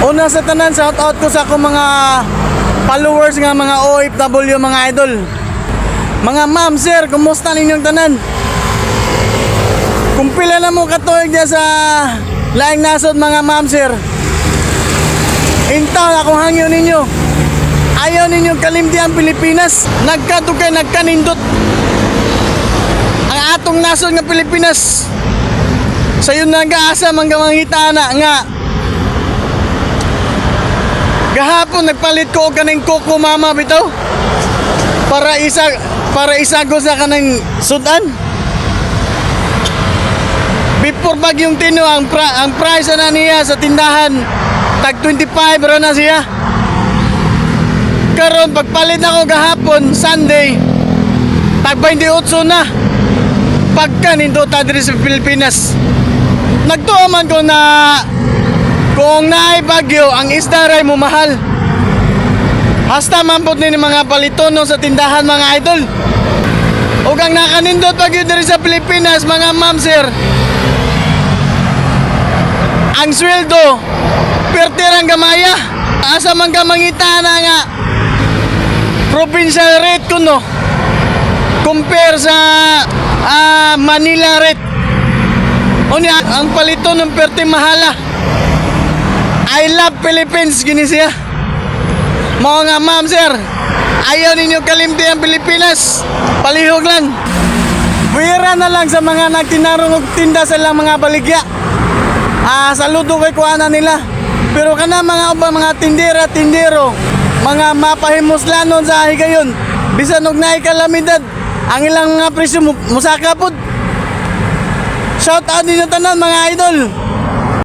Una sa tanan, shout out ko sa akong mga followers nga mga OFW mga idol. Mga ma'am, sir, kumusta ninyong tanan? Kung pila na mo katuig dyan sa laing nasod mga ma'am, sir, intaw akong hangyo ninyo. Ayaw ninyong kalimtihan Pilipinas. Nagkatugay, nagkanindot ang atong nasod nga Pilipinas. Sa yun nag-aasa manggamangita na nga gahapon nagpalit ko og kaning koko mama bitaw para isago sa kanang sudan. Before bagyong Tino ang price na niya sa tindahan tag 25 ra na siya. Karon pagpalit ako gahapon Sunday tag 28 na. Pagka nindot diri sa Pilipinas. Nagtuo man ko na kung naay bagyo ang isda ray mo mahal. Hasta man po ni mga palitono sa tindahan mga idol. Ug ang nakanindot bagyo diri sa Pilipinas mga ma'am sir, ang sweldo pertirang gamaya. Asa man ka mangita na nga provincial rate kuno compare sa Manila rate. Unya ang palito ng perti mahala. I love Philippines gini siya. Mga ma'am sir, ayaw ninyo kalimti ang Pilipinas. Palihog lang. Buwira na lang sa mga nagtinarong og tinda sa lang mga baligya. Saludo kay kuana nila. Pero kana mga uba mga tindera-tindero, mga mapahimuslanon sa higayon, bisan og naay kalamidad, ang ilang mga presyo musaka pod. Shout out ninyo tanan mga idol.